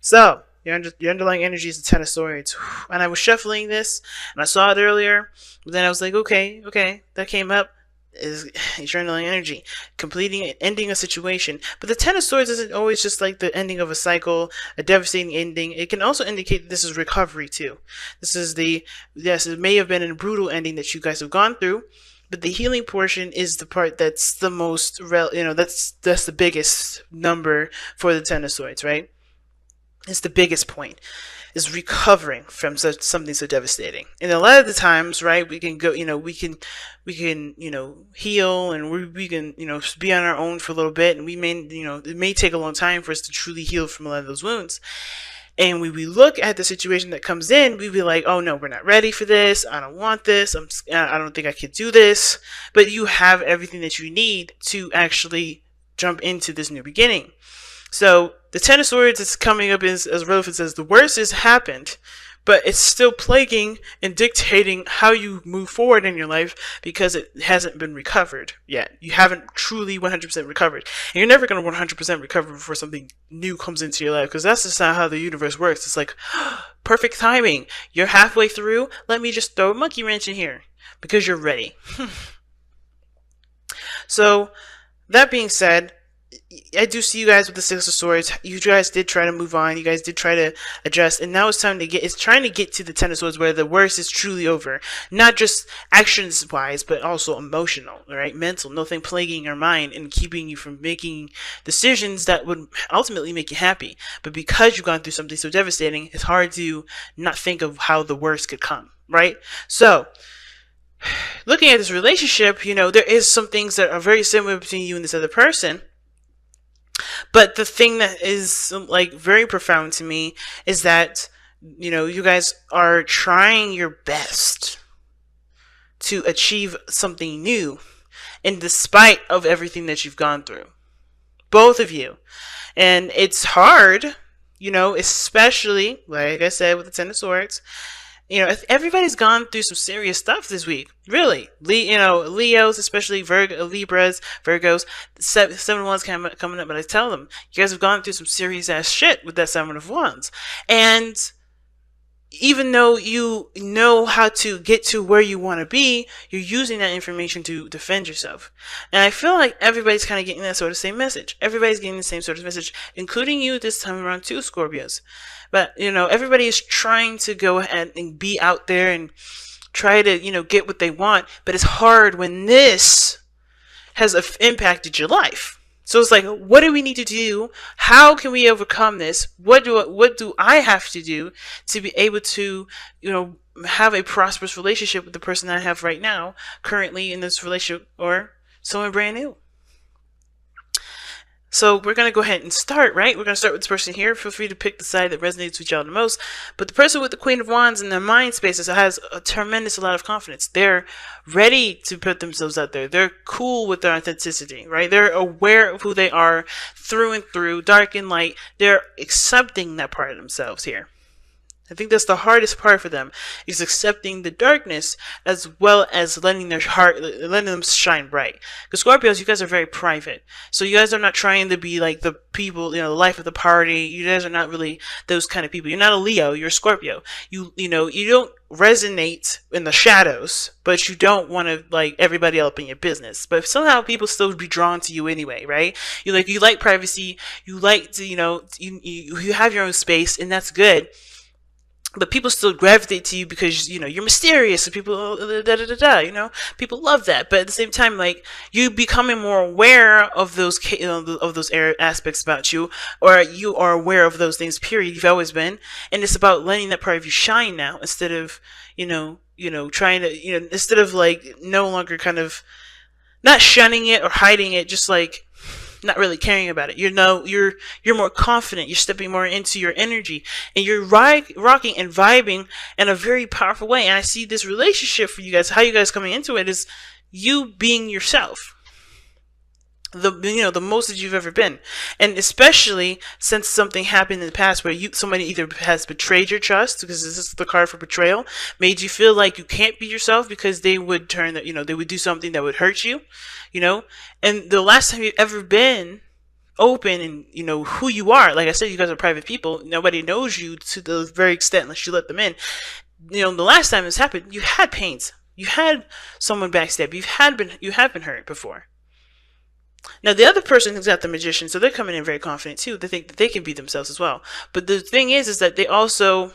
So your underlying energy is the Ten of Swords, and I was shuffling this, and I saw it earlier. But then I was like, okay, that came up. Is your underlying energy completing, ending a situation? But the Ten of Swords isn't always just like the ending of a cycle, a devastating ending. It can also indicate that this is recovery too. This is yes, it may have been a brutal ending that you guys have gone through, but the healing portion is the part that's the most, that's the biggest number for the Ten of Swords, right? It's the biggest point, is recovering from something so devastating. And a lot of the times, right, we can go, we can, heal, and we can, be on our own for a little bit, and we may, it may take a long time for us to truly heal from a lot of those wounds. And when we look at the situation that comes in, we be like, oh no, we're not ready for this. I don't want this. I don't think I could do this. But you have everything that you need to actually jump into this new beginning. So the Ten of Swords is coming up as relevant says the worst has happened, but it's still plaguing and dictating how you move forward in your life because it hasn't been recovered yet. You haven't truly 100% recovered. And you're never going to 100% recover before something new comes into your life, because that's just not how the universe works. It's like, perfect timing. You're halfway through. Let me just throw a monkey wrench in here because you're ready. So that being said, I do see you guys with the Six of Swords. You guys did try to move on. You guys did try to adjust, and now it's time to it's trying to get to the Ten of Swords where the worst is truly over. Not just actions wise, but also emotional, right? Mental. Nothing plaguing your mind and keeping you from making decisions that would ultimately make you happy. But because you've gone through something so devastating, it's hard to not think of how the worst could come, right? So, looking at this relationship, there is some things that are very similar between you and this other person. But the thing that is like very profound to me is that, you guys are trying your best to achieve something new, in despite of everything that you've gone through. Both of you. And it's hard, especially, like I said, with the Ten of Swords. Everybody's gone through some serious stuff this week. Really. Leos, especially Libras, Virgos, 7-1's coming up, but I tell them, you guys have gone through some serious ass shit with that 7 of Wands. And even though you know how to get to where you want to be, you're using that information to defend yourself. And I feel like everybody's kind of getting that sort of same message. Everybody's getting the same sort of message, including you this time around too, Scorpios. But, everybody is trying to go ahead and be out there and try to, get what they want. But it's hard when this has impacted your life. So it's like, what do we need to do? How can we overcome this? What do I have to do to be able to, have a prosperous relationship with the person I have right now, currently in this relationship, or someone brand new? So we're going to go ahead and start, right? We're going to start with this person here. Feel free to pick the side that resonates with y'all the most. But the person with the Queen of Wands in their mind spaces has a tremendous amount of confidence. They're ready to put themselves out there. They're cool with their authenticity, right? They're aware of who they are through and through, dark and light. They're accepting that part of themselves here. I think that's the hardest part for them, is accepting the darkness as well as letting them shine bright. Because Scorpios, you guys are very private. So you guys are not trying to be like the people, the life of the party. You guys are not really those kind of people. You're not a Leo, you're a Scorpio. You don't resonate in the shadows, but you don't want to like everybody up in your business. But somehow people still be drawn to you anyway, right? You like privacy. You like to, you have your own space, and that's good. But people still gravitate to you because, you're mysterious, and people, people love that. But at the same time, like, you becoming more aware of those, of those aspects about you, or you are aware of those things, period. You've always been. And it's about letting that part of you shine now, instead of, trying to, instead of like no longer kind of not shunning it or hiding it, just like, not really caring about it. You're more confident. You're stepping more into your energy, and you're rocking and vibing in a very powerful way. And I see this relationship for you guys, how you guys coming into it, is you being yourself. The most that you've ever been. And especially since something happened in the past where somebody either has betrayed your trust, because this is the card for betrayal, made you feel like you can't be yourself because they would they would do something that would hurt you, and the last time you've ever been open and who you are. Like I said, you guys are private people. Nobody knows you to the very extent unless you let them in. The last time this happened, you had pains. You had someone backstab. You have been hurt before. Now the other person has got the magician, so they're coming in very confident too. They think that they can be themselves as well. But the thing is that they also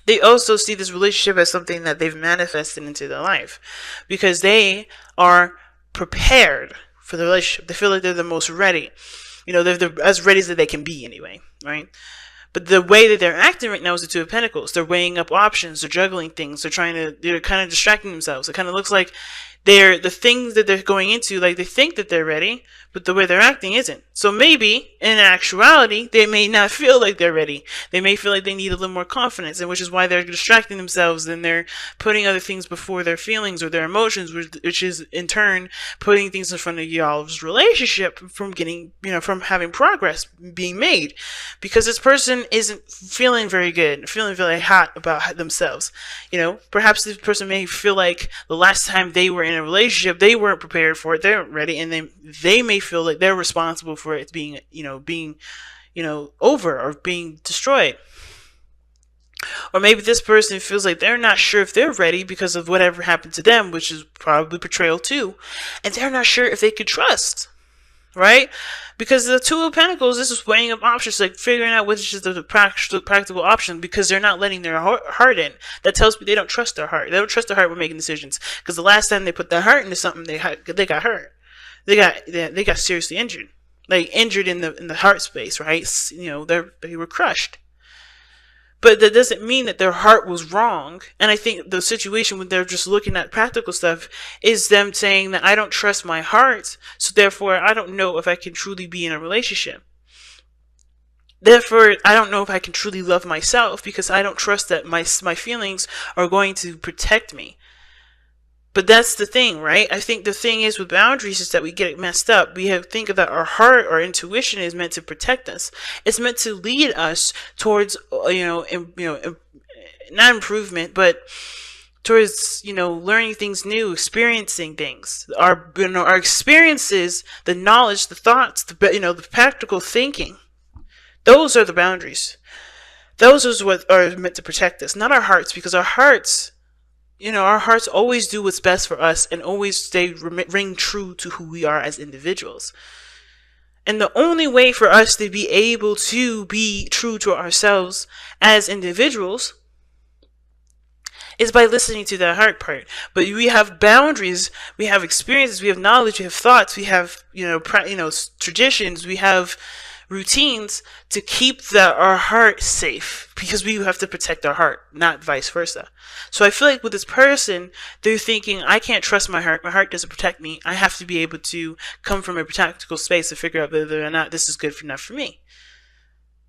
see this relationship as something that they've manifested into their life, because they are prepared for the relationship. They feel like they're the most ready. They're as ready as they can be anyway, right? But the way that they're acting right now is the Two of Pentacles. They're weighing up options. They're juggling things. They're kind of distracting themselves. It kind of looks like the things that they're going into, like they think that they're ready, but the way they're acting isn't. So maybe in actuality, they may not feel like they're ready. They may feel like they need a little more confidence, and which is why they're distracting themselves and they're putting other things before their feelings or their emotions, which is in turn putting things in front of y'all's relationship from getting, from having progress being made, because this person isn't feeling very good, feeling very hot about themselves. Perhaps this person may feel like the last time they were in a relationship, they weren't prepared for it, they weren't ready, and they may feel like they're responsible for it being over or being destroyed. Or maybe this person feels like they're not sure if they're ready because of whatever happened to them, which is probably betrayal too, and they're not sure if they could trust, right? Because the Two of Pentacles, this is weighing up options, like figuring out which is the practical option, because they're not letting their heart in. That tells me they don't trust their heart. They don't trust their heart when making decisions, because the last time they put their heart into something, they got hurt. They got seriously injured, like injured in the heart space, right? They were crushed. But that doesn't mean that their heart was wrong. And I think the situation when they're just looking at practical stuff is them saying that I don't trust my heart, so therefore I don't know if I can truly be in a relationship. Therefore, I don't know if I can truly love myself, because I don't trust that my feelings are going to protect me. But that's the thing, right? I think the thing is with boundaries is that we get it messed up. We think that our heart, our intuition is meant to protect us. It's meant to lead us towards, not improvement, but towards, learning things new, experiencing things. Our experiences, the knowledge, the thoughts, the practical thinking. Those are the boundaries. Those are what are meant to protect us, not our hearts, because our hearts always do what's best for us and always ring true to who we are as individuals. And the only way for us to be able to be true to ourselves as individuals is by listening to that heart part. But we have boundaries, we have experiences, we have knowledge, we have thoughts, we have traditions, we have routines to keep our heart safe, because we have to protect our heart, not vice versa. So I feel like with this person, they're thinking, I can't trust my heart doesn't protect me, I have to be able to come from a practical space to figure out whether or not this is good enough for me.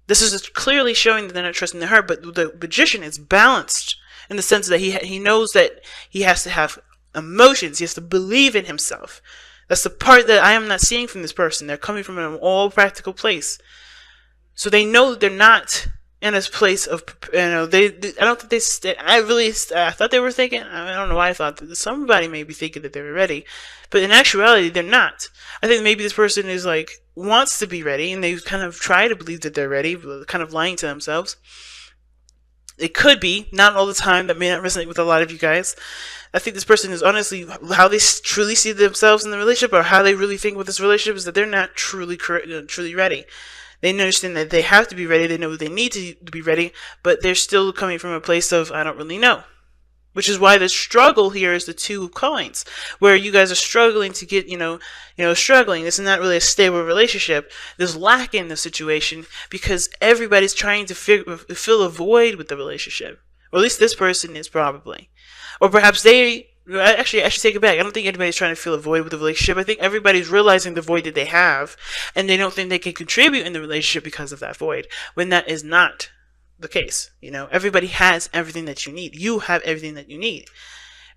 This is clearly showing that they're not trusting their heart, but the magician is balanced in the sense that he knows that he has to have emotions, he has to believe in himself. That's the part that I am not seeing from this person. They're coming from an all practical place. So they know that they're not in a place of, I don't think I thought they were thinking, I don't know why I thought that somebody may be thinking that they were ready. But in actuality, they're not. I think maybe this person is wants to be ready, and they kind of try to believe that they're ready, kind of lying to themselves. It could be, not all the time, that may not resonate with a lot of you guys. I think this person is honestly, how they truly see themselves in the relationship, or how they really think with this relationship, is that they're not truly ready. They understand that they have to be ready, they know they need to be ready, but they're still coming from a place of, I don't really know. Which is why the struggle here is the Two of Coins, where you guys are struggling to get, struggling. This is not really a stable relationship. There's lack in the situation because everybody's trying to fill a void with the relationship. Or at least this person is probably. Or perhaps I should take it back. I don't think anybody's trying to fill a void with the relationship. I think everybody's realizing the void that they have, and they don't think they can contribute in the relationship because of that void, when that is not the case. Everybody has everything that you need. You have everything that you need.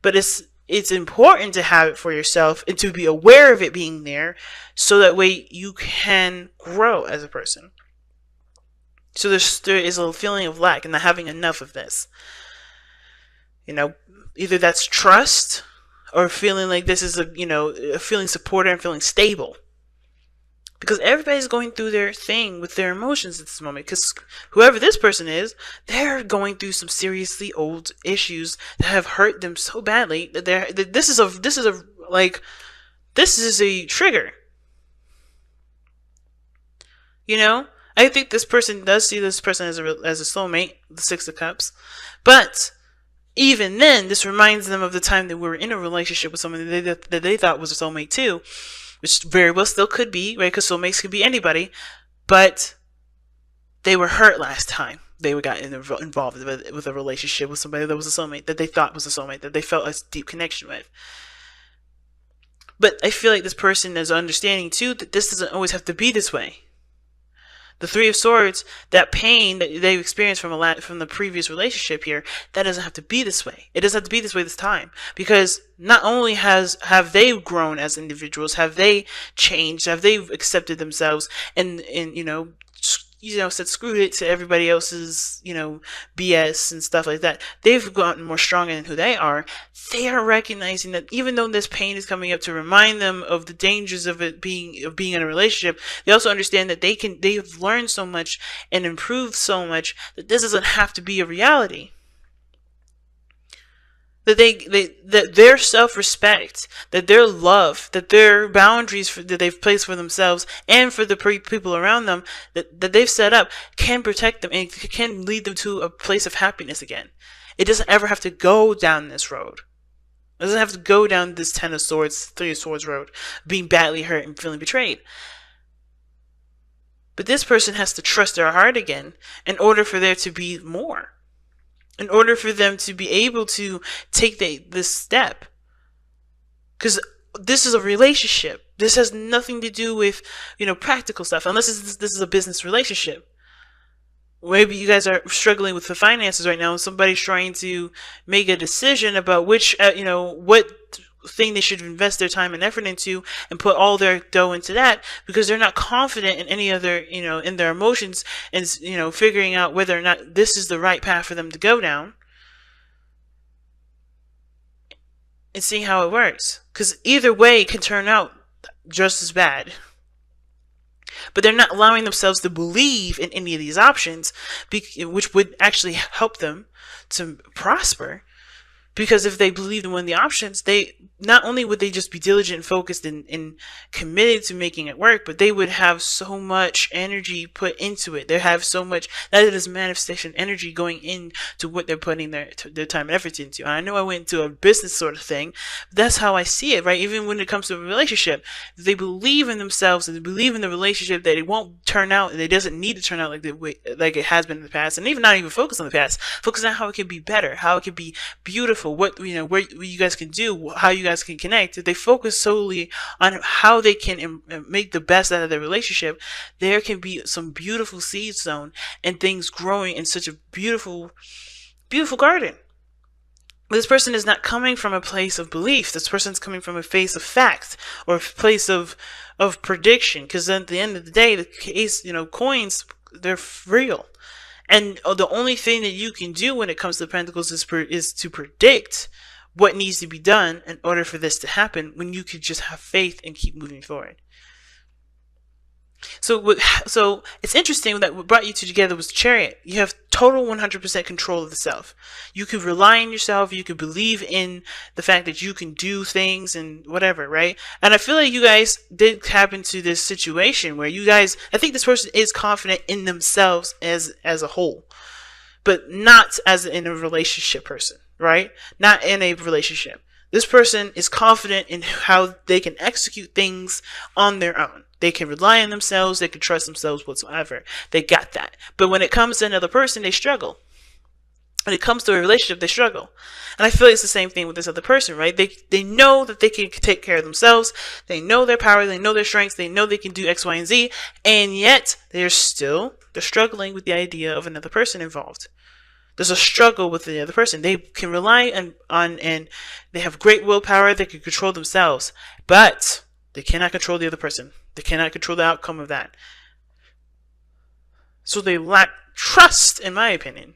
But it's important to have it for yourself and to be aware of it being there, so that way you can grow as a person. So there is a feeling of lack and not having enough of this. Either that's trust, or feeling like this is feeling supported and feeling stable. Because everybody's going through their thing with their emotions at this moment. Because whoever this person is, they're going through some seriously old issues that have hurt them so badly that this is a trigger. You know, I think this person does see this person as a soulmate, the Six of Cups, but even then, this reminds them of the time that we were in a relationship with someone that they thought was a soulmate too, which very well still could be, right? Because soulmates could be anybody, but they were hurt last time they got involved with a relationship with somebody that was a soulmate, that they thought was a soulmate, that they felt a deep connection with. But I feel like this person is understanding too that this doesn't always have to be this way. The Three of Swords, that pain that they've experienced from the previous relationship here, that doesn't have to be this way. It doesn't have to be this way this time. Because not only have they grown as individuals, have they changed, have they accepted themselves and said screw it to everybody else's, BS and stuff like that. They've gotten more stronger in who they are. They are recognizing that even though this pain is coming up to remind them of the dangers of being in a relationship, they also understand that they've learned so much and improved so much that this doesn't have to be a reality. That their self-respect, that their love, that their boundaries that they've placed for themselves and for the people around them that they've set up can protect them and can lead them to a place of happiness again. It doesn't ever have to go down this road. It doesn't have to go down this Ten of Swords, Three of Swords road, being badly hurt and feeling betrayed. But this person has to trust their heart again in order for there to be more. In order for them to be able to take this step. Because this is a relationship. This has nothing to do with, practical stuff. Unless this is a business relationship. Maybe you guys are struggling with the finances right now and somebody's trying to make a decision about what thing they should invest their time and effort into and put all their dough into that because they're not confident in any other, in their emotions and, figuring out whether or not this is the right path for them to go down and seeing how it works. Because either way can turn out just as bad. But they're not allowing themselves to believe in any of these options, which would actually help them to prosper. Because if they believed in one of the options, they not only would they just be diligent and focused and committed to making it work, but they would have so much energy put into it. They have so much, that is manifestation energy going into what they're putting their time and effort into. And I know I went into a business sort of thing. But that's how I see it, right? Even when it comes to a relationship, they believe in themselves and they believe in the relationship that it won't turn out, and it doesn't need to turn out like it has been in the past. And even not even focus on the past, focus on how it can be better, how it can be beautiful. What where you guys can do, how you guys can connect. If they focus solely on how they can make the best out of their relationship, there can be some beautiful seeds sown and things growing in such a beautiful, beautiful garden. This person is not coming from a place of belief. This person's coming from a place of fact or a place of prediction. Because at the end of the day, the case, coins, they're real. And the only thing that you can do when it comes to the Pentacles is to predict what needs to be done in order for this to happen, when you could just have faith and keep moving forward. So it's interesting that what brought you two together was the Chariot. You have total 100% control of the self. You could rely on yourself. You could believe in the fact that you can do things and whatever, right? And I feel like you guys did tap into this situation where I think this person is confident in themselves as a whole, but not as in a relationship person, right? Not in a relationship. This person is confident in how they can execute things on their own. They can rely on themselves. They can trust themselves whatsoever. They got that. But when it comes to another person, they struggle. When it comes to a relationship, they struggle. And I feel like it's the same thing with this other person, right? They know that they can take care of themselves. They know their power. They know their strengths. They know they can do X, Y, and Z. And yet, they're struggling with the idea of another person involved. There's a struggle with the other person. They can rely on and they have great willpower. They can control themselves. But they cannot control the other person. They cannot control the outcome of that. So they lack trust, in my opinion.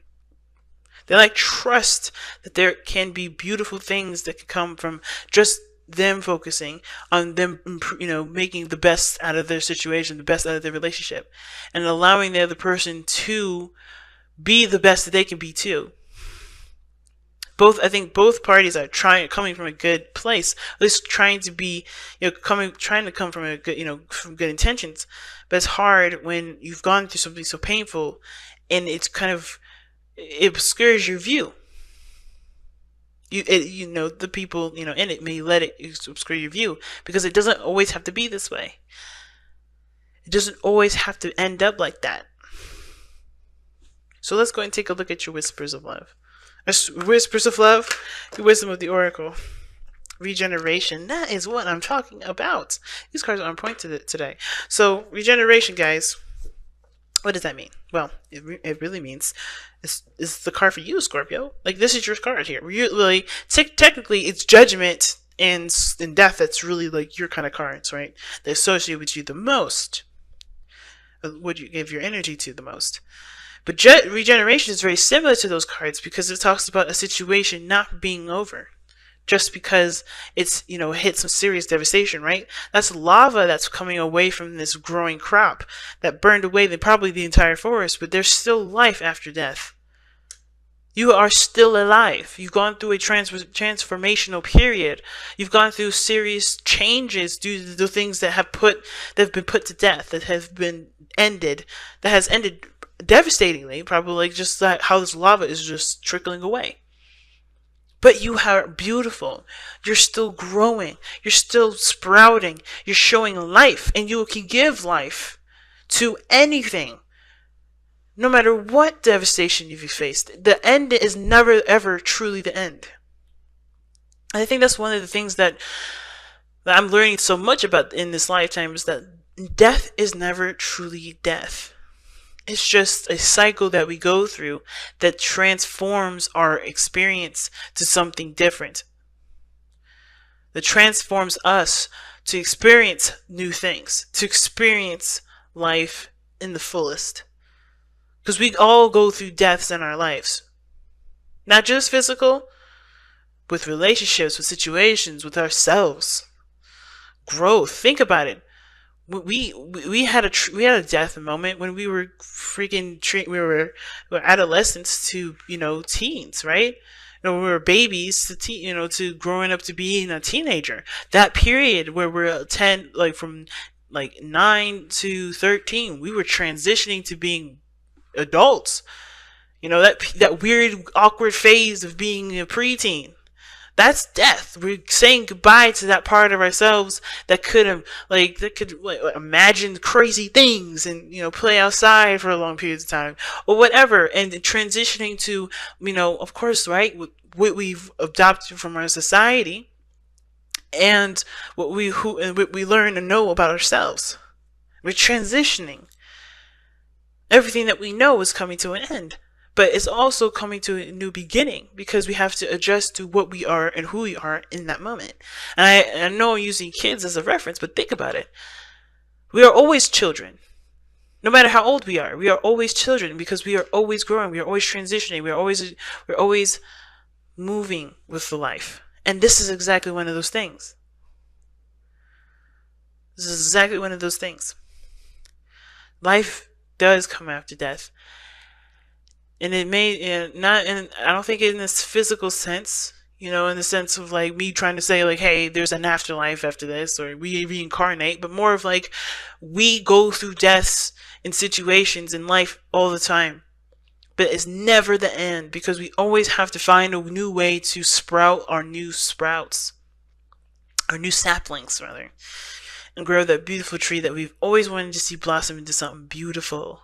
They lack trust that there can be beautiful things that can come from just them focusing on them, making the best out of their situation, the best out of their relationship, and allowing the other person to be the best that they can be too. I think both parties are coming from a good place, at least trying to be, trying to come from a good, from good intentions. But it's hard when you've gone through something so painful, and it's it obscures your view. The people, in it may let it obscure your view, because it doesn't always have to be this way. It doesn't always have to end up like that. So let's go and take a look at your whispers of love. Whispers of love, the wisdom of the oracle. Regeneration, that is what I'm talking about. These cards are on point today. So regeneration, guys, what does that mean? Well, it really means it's the card for you, Scorpio. Like, this is your card here. Really, technically, it's judgment and death. That's really like your kind of cards, right? They associate with you the most. What you give your energy to the most. But regeneration is very similar to those cards, because it talks about a situation not being over just because it's, hit some serious devastation, right? That's lava that's coming away from this growing crop that burned away probably the entire forest, but there's still life after death. You are still alive. You've gone through a transformational period. You've gone through serious changes due to the things that have been put to death, that has ended devastatingly, probably, just like how this lava is just trickling away. But you are beautiful. You're still growing. You're still sprouting. You're showing life, and you can give life to anything. No matter what devastation you've faced, the end is never ever truly the end. And I think that's one of the things that I'm learning so much about in this lifetime, is that death is never truly death. It's just a cycle that we go through that transforms our experience to something different. That transforms us to experience new things, to experience life in the fullest. Because we all go through deaths in our lives. Not just physical, with relationships, with situations, with ourselves. Growth. Think about it. We had a death moment when we were we were adolescents to teens, right? When we were babies to to growing up to being a teenager. That period where we're 10, like from 9 to 13, we were transitioning to being adults. That weird awkward phase of being a preteen. That's death. We're saying goodbye to that part of ourselves that could imagine crazy things and play outside for long periods of time or whatever, and transitioning to of course, right, what we've adopted from our society and what we learn and know about ourselves. We're transitioning. Everything that we know is coming to an end. But it's also coming to a new beginning, because we have to adjust to what we are and who we are in that moment. And I know I'm using kids as a reference, but think about it. We are always children. No matter how old we are always children, because we are always growing, we are always transitioning, we're always moving with the life. And this is exactly one of those things. This is exactly one of those things. Life does come after death. And it may not, and I don't think in this physical sense, in the sense of like me trying to say like, hey, there's an afterlife after this, or we reincarnate, but more of like, we go through deaths in situations in life all the time. But it's never the end, because we always have to find a new way to sprout our new sprouts, our new saplings rather, and grow that beautiful tree that we've always wanted to see blossom into something beautiful.